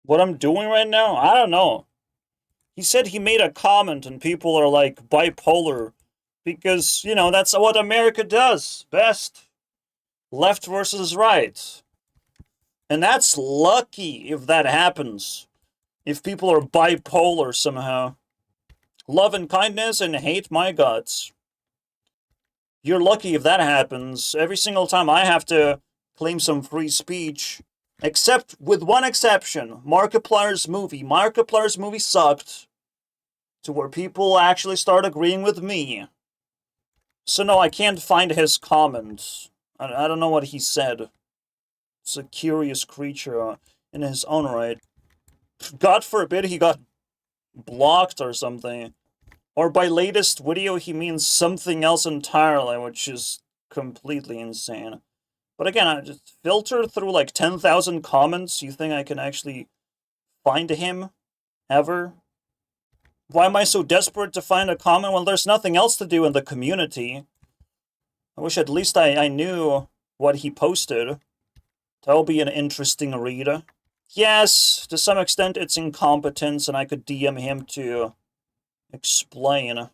What I'm doing right now? I don't know. He said he made a comment and people are like bipolar because, that's what America does best. Left versus right. And that's lucky if that happens. If people are bipolar somehow. Love and kindness and hate my guts. You're lucky if that happens. Every single time I have to claim some free speech. Except with one exception. Markiplier's movie. Markiplier's movie sucked. To where people actually start agreeing with me. So no, I can't find his comments. I don't know what he said. It's a curious creature in his own right. God forbid he got blocked or something. Or by latest video he means something else entirely, which is completely insane. But again, I just filtered through like 10,000 comments. You think I can actually find him? Ever? Why am I so desperate to find a comment? Well, there's nothing else to do in the community. I wish at least I knew what he posted. That'll be an interesting read. Yes, to some extent it's incompetence and I could DM him to explain.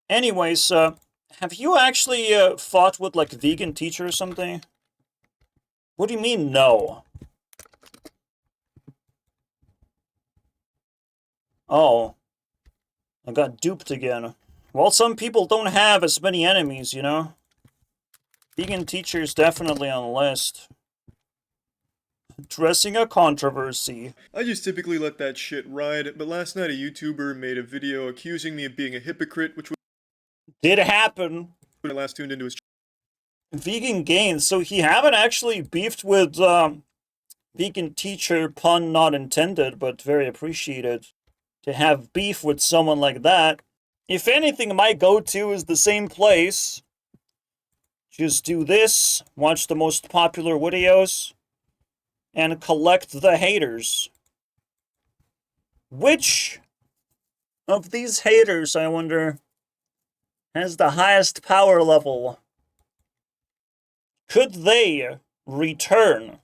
Anyways, have you actually fought with like vegan teacher or something? What do you mean no? Oh. I got duped again. Well, some people don't have as many enemies, you know? Vegan teacher's definitely on the list. Addressing a controversy. I just typically let that shit ride, but last night a YouTuber made a video accusing me of being a hypocrite, which Did happen. when I last tuned into his Vegan gains. So he haven't actually beefed with vegan teacher, pun not intended, but very appreciated. To have beef with someone like that. If anything, my go-to is the same place. Just do this, watch the most popular videos, and collect the haters. Which of these haters, I wonder, has the highest power level? Could they return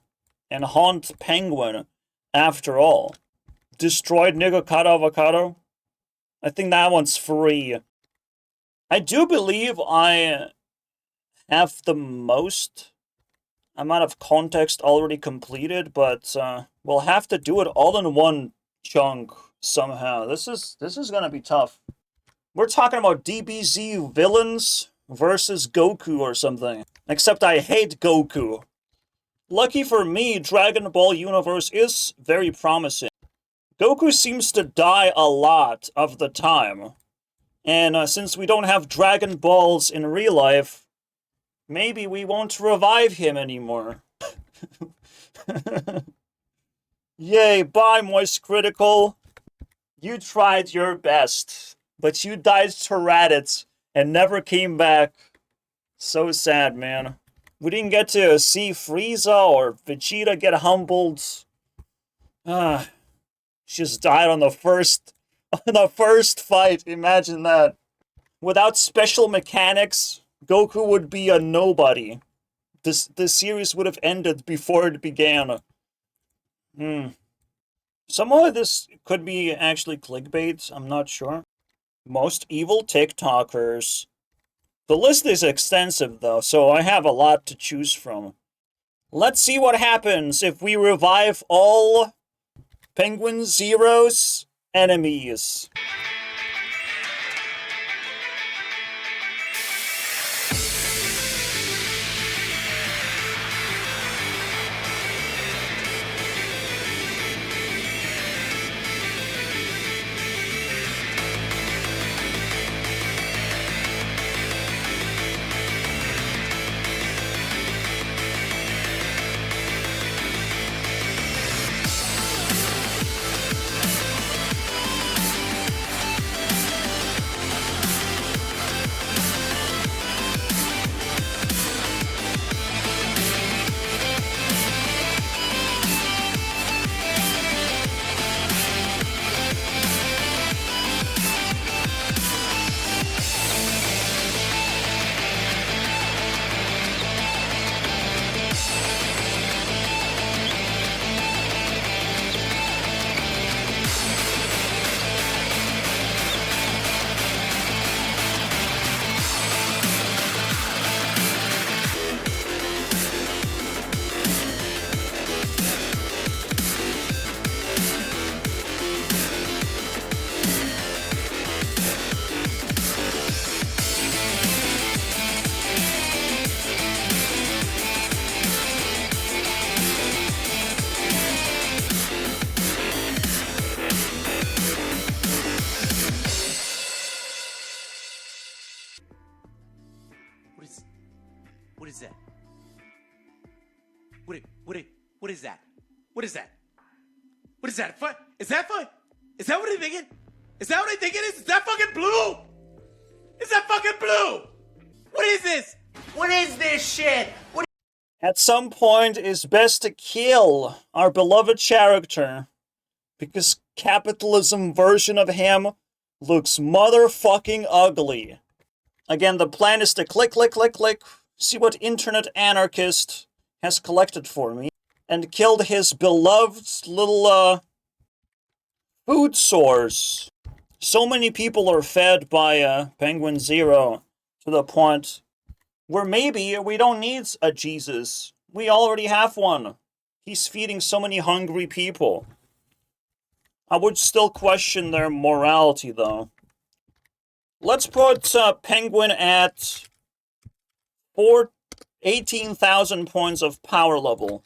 and haunt Penguin after all? Destroyed Nigocado Avocado? I think that one's free. I do believe I have the most amount of context already completed, but we'll have to do it all in one chunk somehow. This is gonna be tough. We're talking about DBZ villains versus Goku or something. Except I hate Goku. Lucky for me, Dragon Ball universe is very promising. Goku seems to die a lot of the time. And since we don't have Dragon Balls in real life, maybe we won't revive him anymore. Yay, bye, Moist Critical. You tried your best, but you died to Raditz and never came back. So sad, man. We didn't get to see Frieza or Vegeta get humbled. Just died on the first fight. Imagine that. Without special mechanics, Goku would be a nobody. The series would have ended before it began. Some of this could be actually clickbait, I'm not sure. Most evil TikTokers. The list is extensive though, so I have a lot to choose from. Let's see what happens if we revive all Penguin0's enemies. What is that? What is that? What is that? Is that Is that what I'm thinking? Is that what I think it is? Is that fucking blue? Is that fucking blue? What is this? What is this shit? What? At some point, it's best to kill our beloved character, because capitalism version of him looks motherfucking ugly. Again, the plan is to click, see what internet anarchist has collected for me, and killed his beloved little, food source. So many people are fed by, Penguin Zero, to the point where maybe we don't need a Jesus. We already have one. He's feeding so many hungry people. I would still question their morality, though. Let's put Penguin at 18,000 points of power level,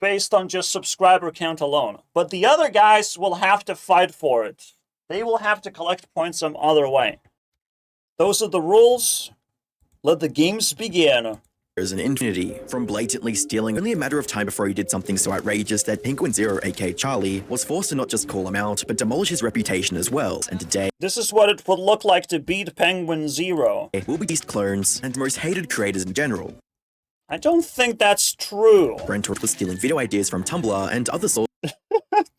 based on just subscriber count alone. But the other guys will have to fight for it. They will have to collect points some other way. Those are the rules. Let the games begin. There's an infinity from blatantly stealing. Only a matter of time before he did something so outrageous that Penguin0, aka Charlie, was forced to not just call him out, but demolish his reputation as well. And today, this is what it would look like to beat Penguin0. Will be these clones and most hated creators in general. I don't think that's true. Brent was stealing video ideas from Tumblr and other sources.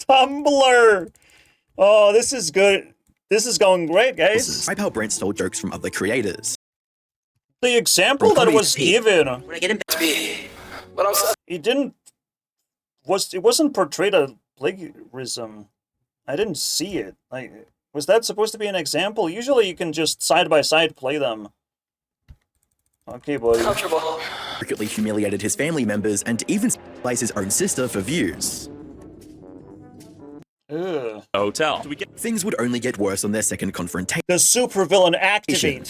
Tumblr! Oh, this is good. This is going great, guys. Describe how Brent stole jokes from other creators. The example that was given, it wasn't portrayed as plagiarism. I didn't see it. Like, was that supposed to be an example? Usually you can just side by side play them. Okay, buddy. Comfortable. Secretly humiliated his family members and even sliced his own sister for views. Ugh. Hotel. Things would only get worse on their second confrontation. The supervillain activates.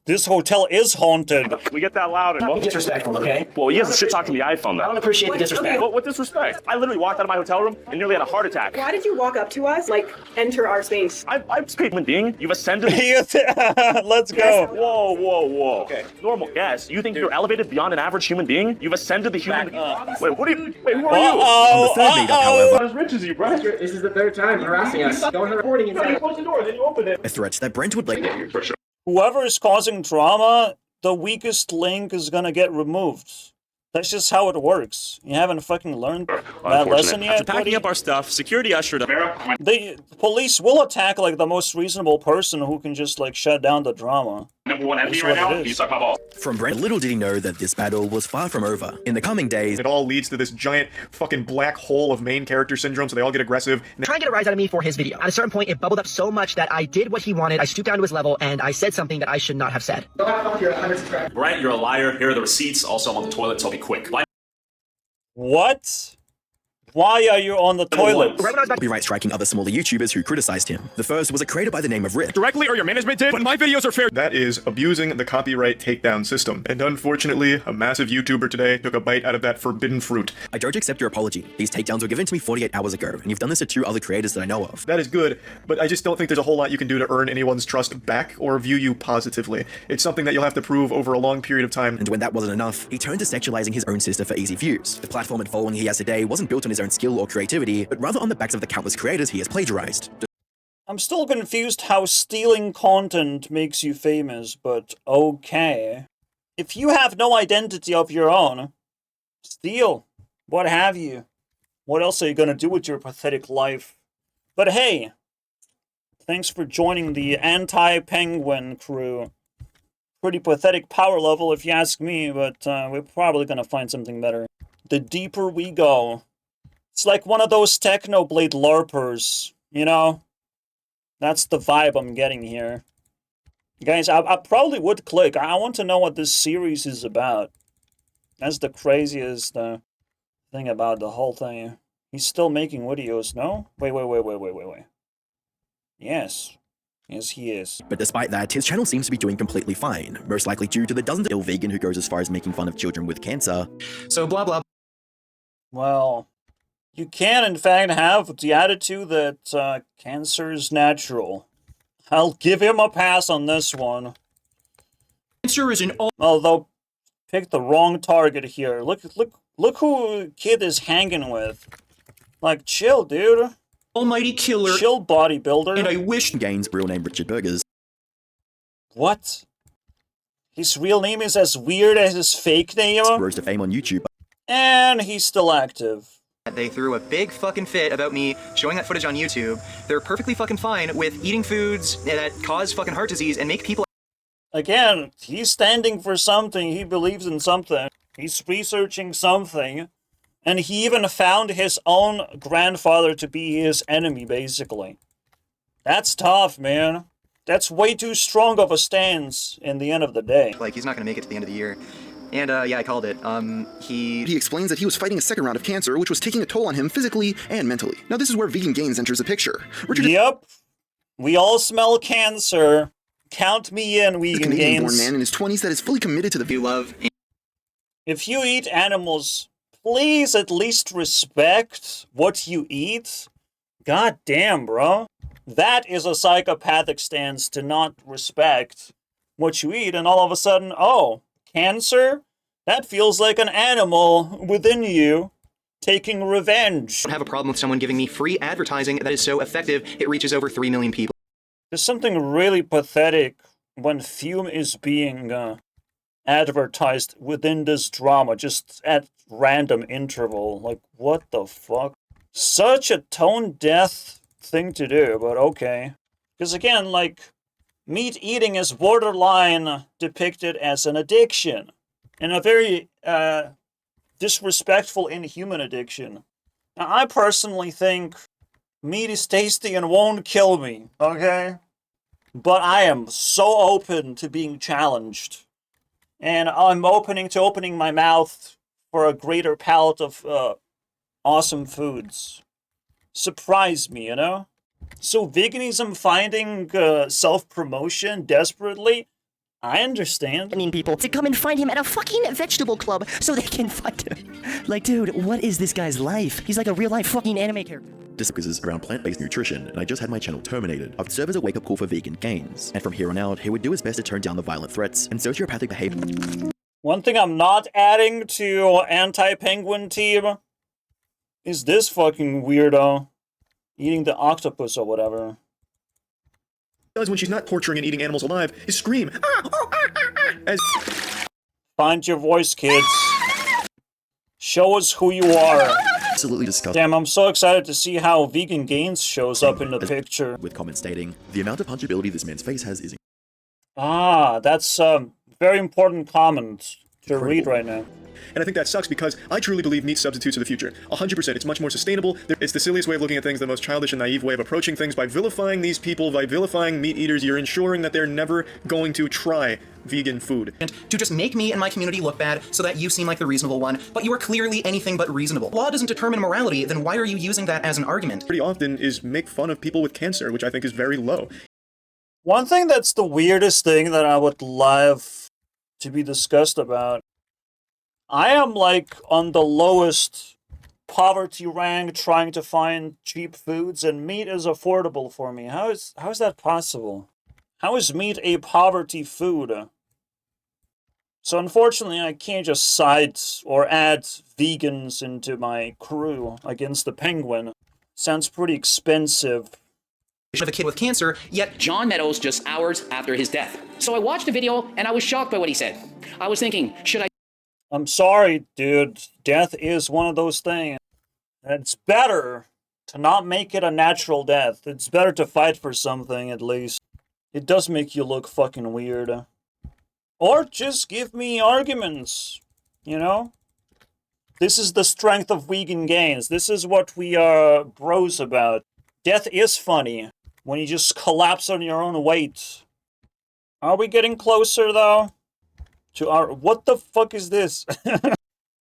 This hotel is haunted. We get that loud and Disrespectful, okay? well, he has to shit talk to the iPhone I don't though. appreciate the disrespect. What disrespect? I literally walked out of my hotel room and nearly had a heart attack. Why did you walk up to us, like, enter our space? I'm paid human being. You've ascended. Let's go. Whoa. Okay. Normal. Yes. You think you're elevated beyond an average human being? You've ascended the human. Wait, what are you? Wait, who are you? On the third meetup, however, Not as rich as you, bro. This is the third time harassing us. Don't reporting You inside. close the door, then you open it. a threat that Brent would like. Whoever is causing drama, the weakest link is gonna get removed. That's just how it works. You haven't fucking learned that lesson yet, After packing buddy? up our stuff, security ushered up. The police will attack, like, the most reasonable person who can just, like, shut down the drama. Number one That's MP what right now. it is. You suck my balls. From Brent, little did he know that this battle was far from over. In the coming days, It all leads to this giant fucking black hole of main character syndrome, so they all get aggressive. And Trying to get a rise out of me for his video. At a certain point, it bubbled up so much that I did what he wanted. I stooped down to his level, and I said something that I should not have said. Brent, you're a liar. Here are the receipts. Also, I'm on the toilet, so I'll be quick. What? Why are you on the toilet? Right when I was about to copyright striking other smaller YouTubers who criticized him. The first was a creator by the name of Rick. Directly or your management did, but my videos are fair. that is abusing the copyright takedown system. And unfortunately, a massive YouTuber today took a bite out of that forbidden fruit. I don't accept your apology. These takedowns were given to me 48 hours ago, and you've done this to 2 other creators that I know of. That is good, but I just don't think there's a whole lot you can do to earn anyone's trust back or view you positively. It's something that you'll have to prove over a long period of time. And when that wasn't enough, he turned to sexualizing his own sister for easy views. The platform and following he has today wasn't built on his own skill or creativity, but rather on the backs of the countless creators he has plagiarized. I'm still confused how stealing content makes you famous, but okay. If you have no identity of your own, steal. What have you? What else are you gonna do with your pathetic life? But hey, thanks for joining the anti-penguin crew. Pretty pathetic power level if you ask me, but we're probably gonna find something better. The deeper we go, it's like one of those Technoblade LARPers, you know? That's the vibe I'm getting here. Guys, I probably would click. I want to know what this series is about. That's the craziest thing about the whole thing. He's still making videos, no? Wait. Yes. Yes, he is. But despite that, his channel seems to be doing completely fine, most likely due to the dozens of ill vegan who goes as far as making fun of children with cancer. So blah blah. Well, you can, in fact, have the attitude that cancer is natural. I'll give him a pass on this one. Cancer is an Although Picked the wrong target here. Look who kid is hanging with. Like, chill, dude. Almighty killer. Chill, bodybuilder. And I wish Gaines' real name Richard Burgers. What? His real name is as weird as his fake name? Rose to fame on YouTube. And he's still active. They threw a big fucking fit about me showing that footage on YouTube. They're perfectly fucking fine with eating foods that cause fucking heart disease and make people... Again, he's standing for something. He believes in something. He's researching something. And he even found his own grandfather to be his enemy, basically. That's tough, man. That's way too strong of a stance in the end of the day. Like, he's not gonna make it to the end of the year. And, yeah, I called it. He explains that he was fighting a second round of cancer, which was taking a toll on him physically and mentally. Now, this is where Vegan Gains enters the picture. Richard Yep. We all smell cancer. Count me in, is a Vegan Canadian-born Gains. man in his 20s that is fully committed to the love... If you eat animals, please at least respect what you eat. God damn, bro. That is a psychopathic stance to not respect what you eat, and all of a sudden, oh, cancer? That feels like an animal within you taking revenge. I don't have a problem with someone giving me free advertising that is so effective it reaches over 3 million people. There's something really pathetic when Fume is being advertised within this drama, just at random interval. Like, what the fuck? Such a tone-deaf thing to do, but okay. Because again, like, meat eating is borderline depicted as an addiction. And a very disrespectful, inhuman addiction. Now, I personally think meat is tasty and won't kill me, okay? But I am so open to being challenged. And I'm opening my mouth for a greater palette of awesome foods. Surprise me, you know? So veganism finding self-promotion desperately? I understand. I mean, people to come and find him at a fucking vegetable club so they can find him. Like, dude, what is this guy's life? He's like a real-life fucking anime character. Discourses around plant-based nutrition, and I just had my channel terminated. I'd serve as a wake-up call for Vegan Gains, and from here on out, he would do his best to tone down the violent threats and sociopathic behavior. One thing I'm not adding to anti-penguin team is this fucking weirdo eating the octopus or whatever. Does when she's not torturing and eating animals alive is scream. As Find your voice, kids. Show us who you are. Absolutely disgusting. Damn, I'm so excited to see how Vegan Gains shows up in the picture. With comments stating, the amount of punchability this man's face has is Ah, that's a very important comment to read right now. And I think that sucks because I truly believe meat substitutes are the future. 100%. It's much more sustainable. It's the silliest way of looking at things, the most childish and naive way of approaching things. By vilifying these people, by vilifying meat eaters, you're ensuring that they're never going to try vegan food. And to just make me and my community look bad so that you seem like the reasonable one, but you are clearly anything but reasonable. Law doesn't determine morality, then why are you using that as an argument? Pretty often is make fun of people with cancer, which I think is very low. One thing that's the weirdest thing that I would love to be discussed about, I am like on the lowest poverty rank trying to find cheap foods, and meat is affordable for me. How is that possible? How is meat a poverty food? So unfortunately, I can't just side or add vegans into my crew against the penguin. Sounds pretty expensive. Of a kid with cancer, yet John Meadows just hours after his death. So I watched the video and I was shocked by what he said. I was thinking, should I... I'm sorry, dude. Death is one of those things. It's better to not make it a natural death. It's better to fight for something, at least. It does make you look fucking weird. Or just give me arguments, you know? This is the strength of Vegan Gains. This is what we are bros about. Death is funny when you just collapse on your own weight. Are we getting closer, though? To our... What the fuck is this?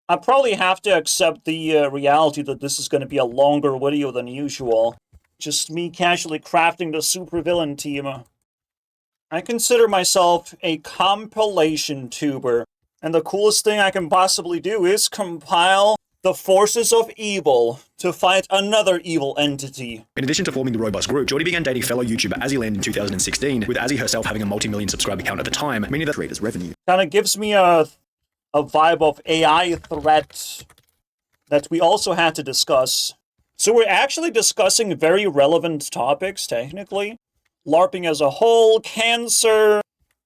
I probably have to accept the reality that this is going to be a longer video than usual. Just me casually crafting the supervillain team. I consider myself a compilation tuber, and the coolest thing I can possibly do is compile the forces of evil to fight another evil entity. In addition to forming the robust group, Geordie began dating fellow YouTuber Azzy Land in 2016, with Azzy herself having a multi-million subscriber count at the time, meaning that creators' revenue. Kind of gives me a a vibe of AI threat that we also had to discuss. So we're actually discussing very relevant topics, technically. LARPing as a whole, cancer.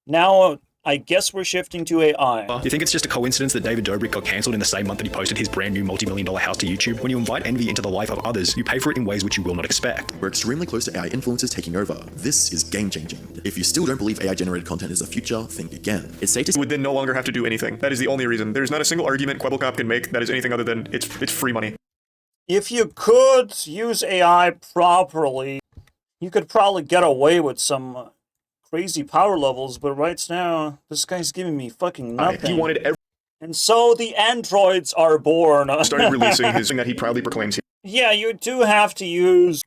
Now, I guess we're shifting to AI. Do you think it's just a coincidence that David Dobrik got cancelled in the same month that he posted his brand new multi-million-dollar house to YouTube? When you invite envy into the life of others, you pay for it in ways which you will not expect. We're extremely close to AI influencers taking over. This is game-changing. If you still don't believe AI-generated content is the future, think again. It's safe to Would then no longer have to do anything. That is the only reason. There's not a single argument Kwebbelkop can make that is anything other than it's free money. If you could use AI properly, you could probably get away with some crazy power levels, but right now, this guy's giving me fucking nothing. He wanted every And so the androids are born. started releasing his thing that he proudly proclaims. Yeah, you do have to use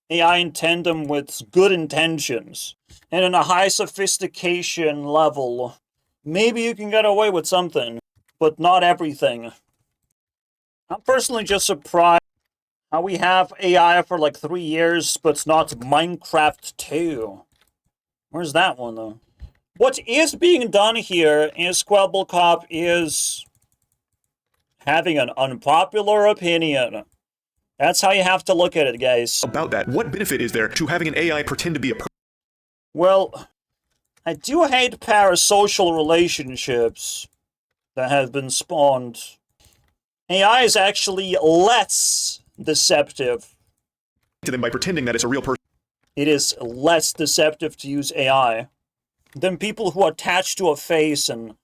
AI in tandem with good intentions. And in a high sophistication level, maybe you can get away with something, but not everything. I'm personally just surprised how we have AI for like 3 years, but not Minecraft 2. Where's that one, though? What is being done here is Kwebbelkop is having an unpopular opinion. That's how you have to look at it, guys. About that, what benefit is there to having an AI pretend to be a person? Well, I do hate parasocial relationships that have been spawned. AI is actually less deceptive To them by pretending that it's a real person. It is less deceptive to use AI than people who attach to a face and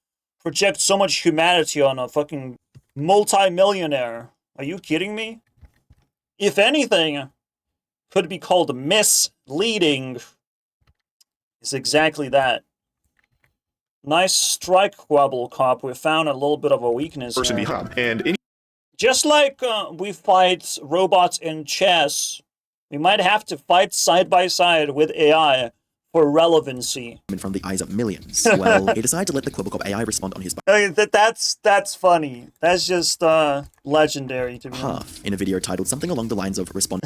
project so much humanity on a fucking multi-millionaire. Are you kidding me? If anything, could be called misleading. Is exactly that. Nice strike, Kwebbelkop. We found a little bit of a weakness Person here. behind. And any Just like we fight robots in chess, we might have to fight side by side with AI for relevancy. From the eyes of millions. Well, he decided to let the Kwebbelkop AI respond on his That's funny. That's just legendary to me. behalf in a video titled something along the lines of respond.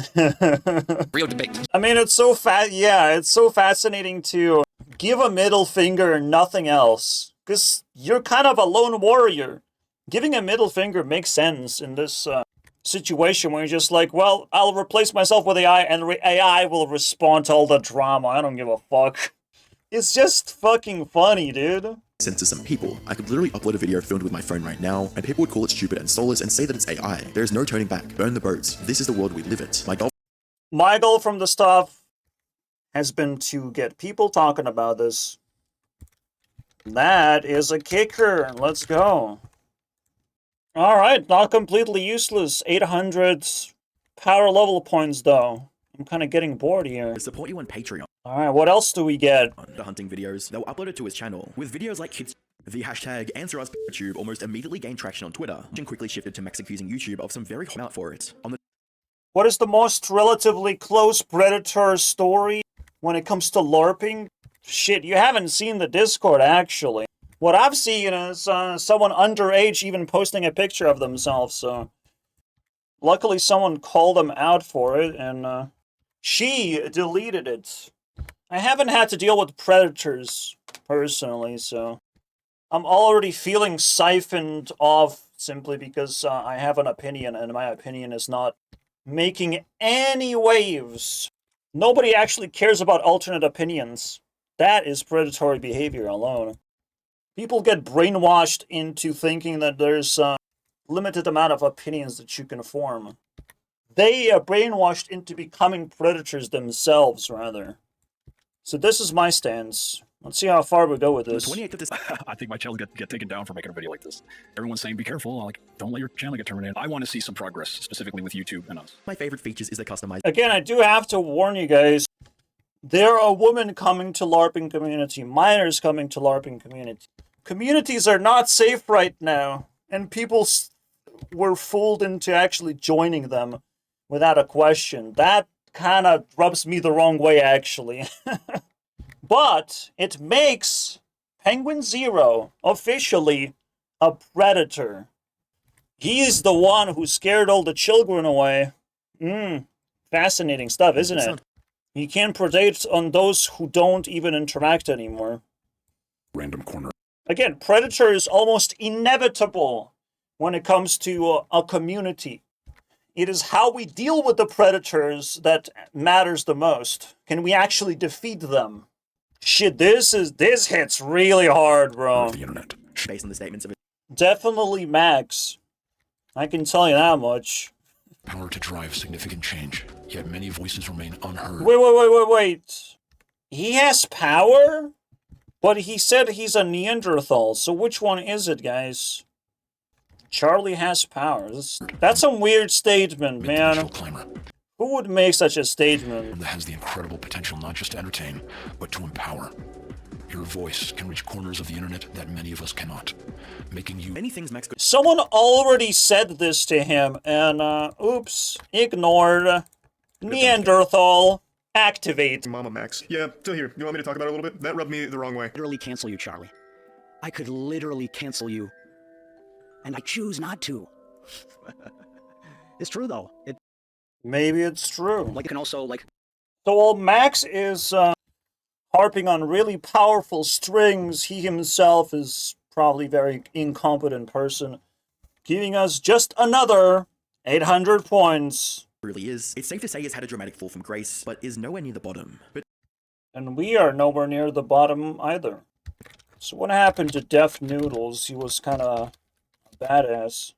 Real debate. I mean, it's so it's so fascinating to give a middle finger and nothing else. Because you're kind of a lone warrior. Giving a middle finger makes sense in this situation where you're just like, well, I'll replace myself with AI and AI will respond to all the drama. I don't give a fuck. It's just fucking funny, dude. censor some people. I could literally upload a video filmed with my phone right now, and people would call it stupid and soulless and say that it's AI. There's no turning back. Burn the boats. This is the world we live in. My goal from the stuff has been to get people talking about this. That is a kicker. Let's go. Alright, not completely useless. 800 power level points, though. I'm kind of getting bored here. Support you on Patreon. Alright, what else do we get? The hunting videos, they'll upload it to his channel. With videos like kids, the hashtag #AnswerUsYouTube almost immediately gained traction on Twitter, and quickly shifted to Max accusing YouTube of some very hot out for it. On the What is the most relatively close Predator story when it comes to LARPing? Shit, you haven't seen the Discord, actually. What I've seen is someone underage even posting a picture of themselves, so... Luckily, someone called them out for it, and she deleted it. I haven't had to deal with predators, personally, so... I'm already feeling siphoned off simply because I have an opinion, and my opinion is not making any waves. Nobody actually cares about alternate opinions. That is predatory behavior alone. People get brainwashed into thinking that there's a limited amount of opinions that you can form. They are brainwashed into becoming predators themselves, rather. So this is my stance. Let's see how far we go with this. 28th of this. I think my channel get taken down for making a video like this. Everyone's saying be careful, like don't let your channel get terminated. I want to see some progress, specifically with YouTube and us. my favorite features is the customized. Again, I do have to warn you guys. There are women coming to LARPing community, minors coming to LARPing community. Communities are not safe right now, and people were fooled into actually joining them without a question. That kind of rubs me the wrong way, actually. But it makes Penguin0 officially a predator. He's the one who scared all the children away. Fascinating stuff, isn't it? He can predate on those who don't even interact anymore. Random corner. Again, predator is almost inevitable when it comes to a community. It is how we deal with the predators that matters the most. Can we actually defeat them? Shit, this hits really hard, bro. The internet. Based on the statements of Definitely Max. I can tell you that much. Power to drive significant change, yet many voices remain unheard. Wait. He has power? But he said he's a Neanderthal, so which one is it, guys? Charlie has power. That's a weird statement, man. Who would make such a statement? That has the incredible potential not just to entertain, but to empower. Your voice can reach corners of the internet that many of us cannot, making you... Many things Max... Someone already said this to him, and, oops, ignored. Neanderthal, activate. Mama Max. Yeah, still here. You want me to talk about it a little bit? That rubbed me the wrong way. Literally cancel you, Charlie. I could literally cancel you. And I choose not to. It's true, though. Maybe it's true. Like, it can also, like... So while Max is, harping on really powerful strings, he himself is probably a very incompetent person, giving us just another 800 points. Really is. It's safe to say he's had a dramatic fall from grace, but is nowhere near the bottom. And we are nowhere near the bottom either. So what happened to Def Noodles? He was kind of a badass,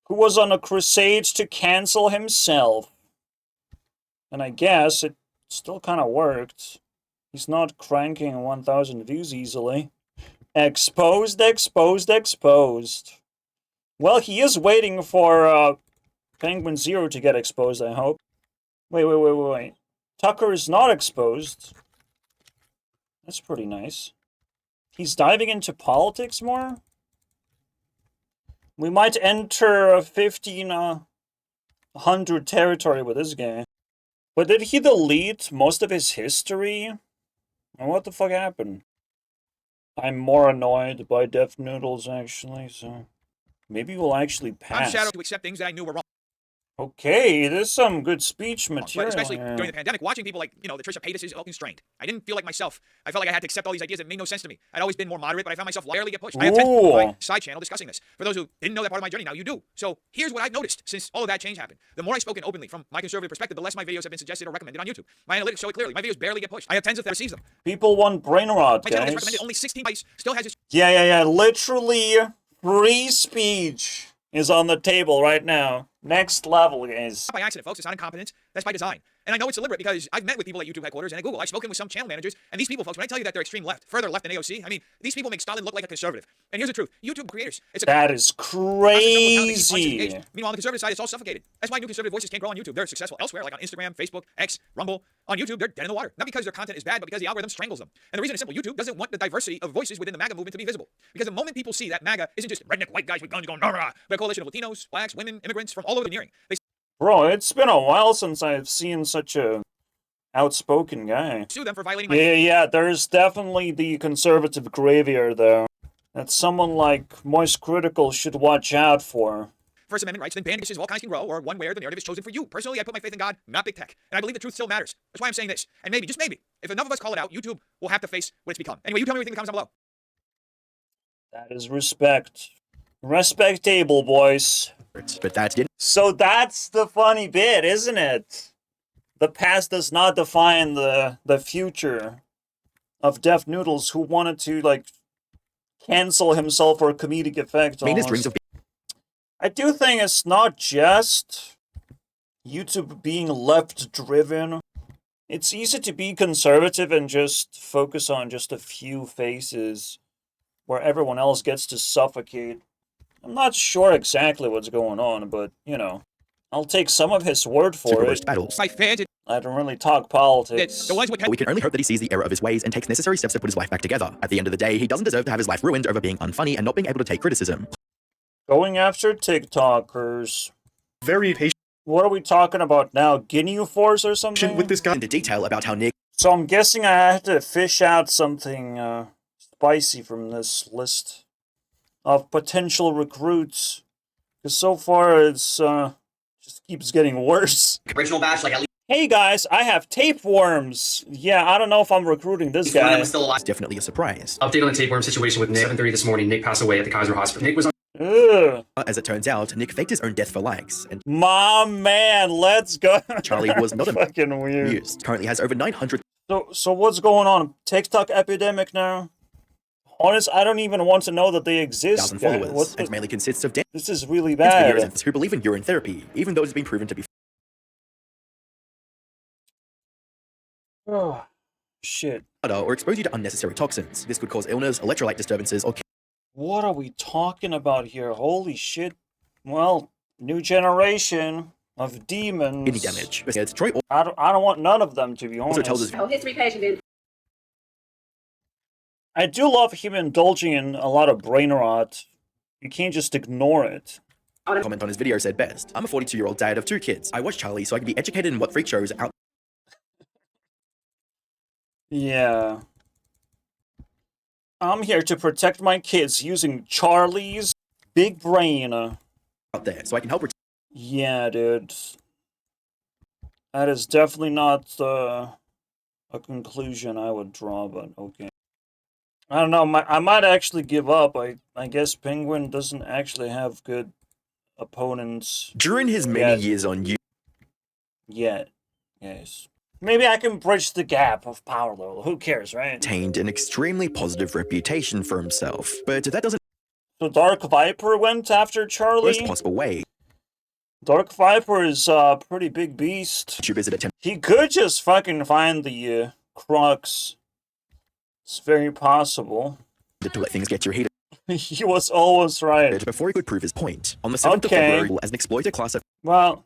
who was on a crusade to cancel himself. And I guess it still kind of worked. He's not cranking 1,000 views easily. Exposed. Well, he is waiting for Penguin0 to get exposed, I hope. Wait. Tucker is not exposed. That's pretty nice. He's diving into politics more? We might enter 1500 territory with this guy. But did he delete most of his history? And what the fuck happened? I'm more annoyed by Def Noodles, actually, so... Maybe we'll actually pass. I'm shadowed to accept things that I knew were wrong. Okay, there's some good speech material. But especially here. during the pandemic, watching people like, the Trisha Paytas felt constrained. I didn't feel like myself. I felt like I had to accept all these ideas that made no sense to me. I'd always been more moderate, but I found myself rarely get pushed. I have 10 on my side channel discussing this. For those who didn't know that part of my journey, now you do. So here's what I've noticed since all of that change happened. The more I've spoken openly from my conservative perspective, the less my videos have been suggested or recommended on YouTube. My analytics show it clearly. My videos barely get pushed. I have tens of thousands receive them. People want brain rot, My channel guys. is recommended only 16 likes, still has its... Yeah. Literally, free speech is on the table right now. Next level, guys. Not by accident, folks. It's not incompetence. That's by design. And I know it's deliberate because I've met with people at YouTube headquarters and at Google. I've spoken with some channel managers, and these people, folks, when I tell you that they're extreme left, further left than AOC, I mean, these people make Stalin look like a conservative. And here's the truth. YouTube creators. That is crazy. Meanwhile, on the conservative side, it's all suffocated. That's why new conservative voices can't grow on YouTube. They're successful elsewhere, like on Instagram, Facebook, X, Rumble. On YouTube, they're dead in the water. Not because their content is bad, but because the algorithm strangles them. And the reason is simple. YouTube doesn't want the diversity of voices within the MAGA movement to be visible. Because the moment people see that MAGA isn't just redneck white guys with guns going, rah, but a coalition of Latinos, blacks, women, immigrants from all over the nearing. Bro, it's been a while since I've seen such a outspoken guy. Sue them for violating my... Yeah, there's definitely the conservative graveyard there that someone like Moist Critical should watch out for. First Amendment rights, then ban dishes of all kinds can grow, or one where the narrative is chosen for you. Personally, I put my faith in God, not big tech. And I believe the truth still matters. That's why I'm saying this. And maybe, just maybe, if enough of us call it out, YouTube will have to face what it's become. Anyway, you tell me what you think in the comments down below. That is respect. Respectable, boys. But that didn't. So that's the funny bit, isn't it? The past does not define the future of Def Noodles, who wanted to, like, cancel himself for comedic effect. I do think it's not just YouTube being left-driven. It's easy to be conservative and just focus on just a few faces where everyone else gets to suffocate. I'm not sure exactly what's going on, but, I'll take some of his word for it. I don't really talk politics. We can only hope that he sees the error of his ways and takes necessary steps to put his life back together. At the end of the day, he doesn't deserve to have his life ruined over being unfunny and not being able to take criticism. Going after TikTokers. Very patient. What are we talking about now? Guinea Force or something? With this guy into detail about how Nick... So I'm guessing I have to fish out something spicy from this list of potential recruits. Because so far it's just keeps getting worse. Original batch, like at least... Hey guys, I have tapeworms. Yeah, I don't know if I'm recruiting this guy. It's definitely a surprise. Update on the tapeworm situation with Nick. 7:30 this morning, Nick passed away at the Kaiser Hospital. Nick was on. Ugh. As it turns out, Nick faked his own death for likes, and my man, let's go. Charlie was not fucking weird. amused. Currently has over 900. So what's going on? TikTok epidemic now? Honest, I don't even want to know that they exist. Followers, and mainly consists of this is really bad. Who believe in urine therapy, even though it's been proven to be. Oh, shit. Or expose you to unnecessary toxins. This could cause illness, electrolyte disturbances, or. What are we talking about here? Holy shit. Well, new generation of demons. Kidney damage. Destroy all. I don't want none of them, to be honest. Also tells us. Oh, history patient in. I do love him indulging in a lot of brain rot. You can't just ignore it. Comment on his video said best. I'm a 42-year-old dad of 2 kids. I watch Charlie so I can be educated in what freak shows are out. Yeah. I'm here to protect my kids using Charlie's big brain. Out there, so I can help. Yeah, dude. That is definitely not a conclusion I would draw, but okay. I don't know. I might actually give up. I guess Penguin doesn't actually have good opponents. During his many years on YouTube. Yet. Yes. Maybe I can bridge the gap of power level. Who cares, right? Attained an extremely positive reputation for himself, but that doesn't. So Dark Viper went after Charlie? Worst possible way. Dark Viper is a pretty big beast. He could just fucking find the crux. It's very possible. To let things get you heated. He was always right. Before he could prove his point. On the 7th of February, as an exploiter class of. Well,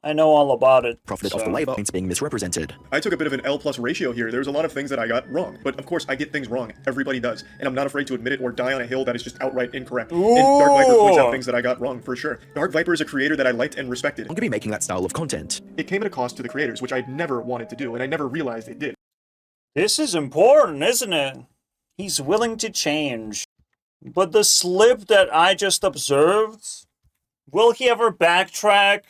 I know all about it. Profited off the labor points being misrepresented. I took a bit of an L+ ratio here. There's a lot of things that I got wrong. But of course, I get things wrong. Everybody does. And I'm not afraid to admit it or die on a hill that is just outright incorrect. Ooh. And Dark Viper points out things that I got wrong, for sure. Dark Viper is a creator that I liked and respected. I'm going to be making that style of content. It came at a cost to the creators, which I never wanted to do, and I never realized it did. This is important, isn't it? He's willing to change. But the slip that I just observed, will he ever backtrack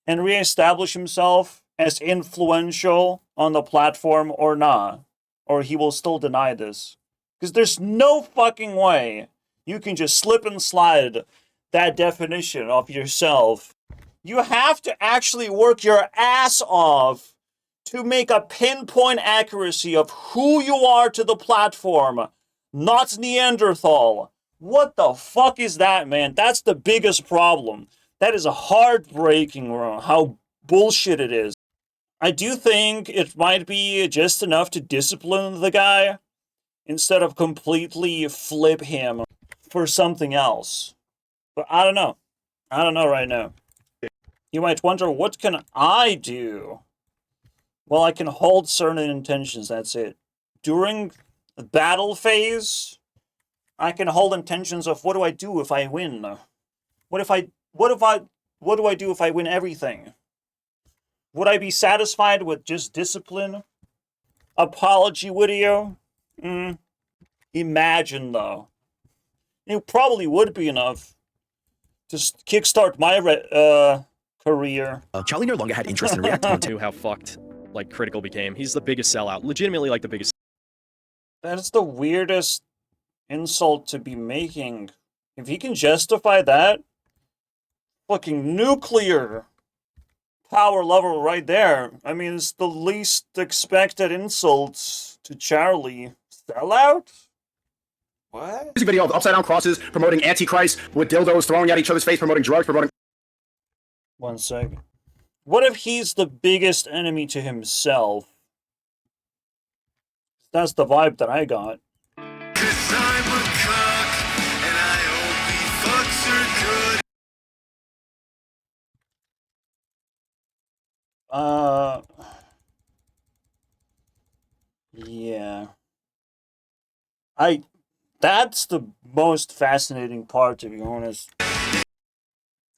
and reestablish himself as influential on the platform or not? Or he will still deny this? Because there's no fucking way you can just slip and slide that definition of yourself. You have to actually work your ass off to make a pinpoint accuracy of who you are to the platform, not Neanderthal. What the fuck is that, man? That's the biggest problem. That is heartbreaking how bullshit it is. I do think it might be just enough to discipline the guy instead of completely flip him for something else. But I don't know. I don't know right now. You might wonder, what can I do? Well, I can hold certain intentions, that's it. During the battle phase, I can hold intentions of what do I do if I win? What do I do if I win everything? Would I be satisfied with just discipline? Apology video? Imagine, though. It probably would be enough to kickstart my career. Charlie no longer had interest in reacting to how fucked, like, Critical became. He's the biggest sellout. Legitimately, like, the biggest. That is the weirdest insult to be making. If he can justify that, fucking nuclear power level right there. I mean, it's the least expected insults to Charlie. Sellout? What? Music video of upside down crosses promoting Antichrist with dildos thrown at each other's face, promoting drugs, promoting. 1 second. What if he's the biggest enemy to himself? That's the vibe that I got. Yeah. That's the most fascinating part, to be honest.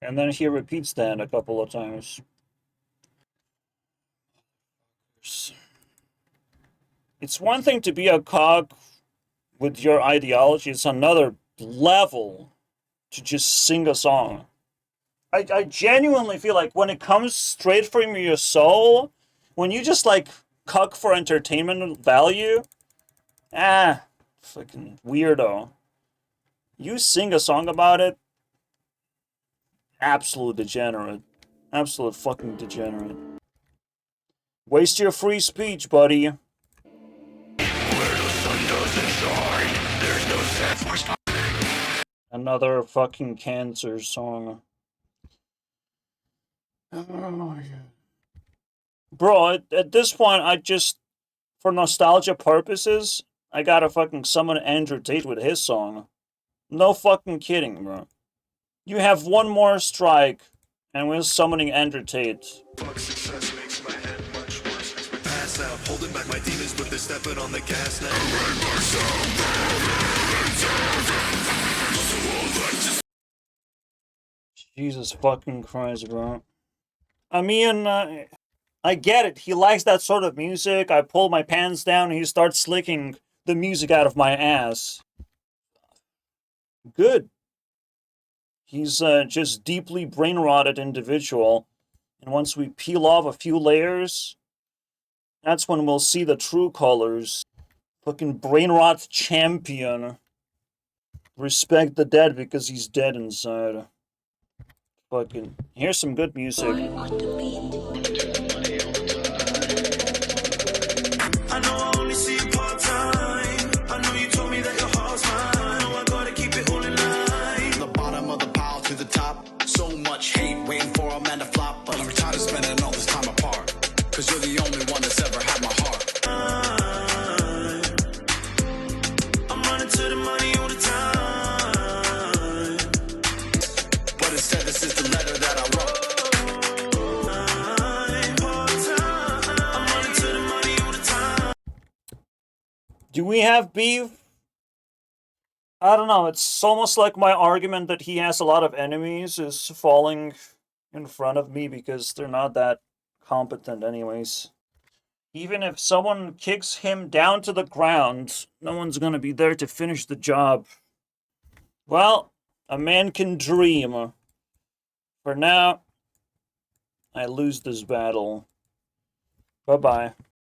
And then he repeats that a couple of times. It's one thing to be a cog with your ideology, it's another level to just sing a song. I genuinely feel like when it comes straight from your soul, when you just like cuck for entertainment value, fucking weirdo. You sing a song about it, absolute degenerate. Absolute fucking degenerate. Waste your free speech, buddy. Where the sun doesn't shine, there's no sense for standing. Another fucking cancer song. Bro, at this point, I just, for nostalgia purposes, I gotta fucking summon Andrew Tate with his song. No fucking kidding, bro. You have one more strike, and we're summoning Andrew Tate. Fuck success makes my head much worse. Pass out, holding back my demons, but they're stepping on the gas now. Jesus fucking Christ, bro. I mean, I get it. He likes that sort of music. I pull my pants down and he starts slicking the music out of my ass. Good. He's just deeply brain-rotted individual. And once we peel off a few layers, that's when we'll see the true colors. Fucking brain-rot champion. Respect the dead because he's dead inside. Fucking, here's some good music. I know I only see you part-time. I know you told me that your heart's mine. I know I gotta keep it all in line. The bottom of the pile to the top. So much hate waiting for a man to flop. But I'm tired of spending all this time apart. Cause you're the only one that's ever had my heart. I'm running to the money all the time. But instead this is the letter that I wrote. Do we have beef? I don't know, it's almost like my argument that he has a lot of enemies is falling in front of me because they're not that competent anyways. Even if someone kicks him down to the ground, no one's gonna be there to finish the job. Well, a man can dream. For now, I lose this battle. Bye-bye.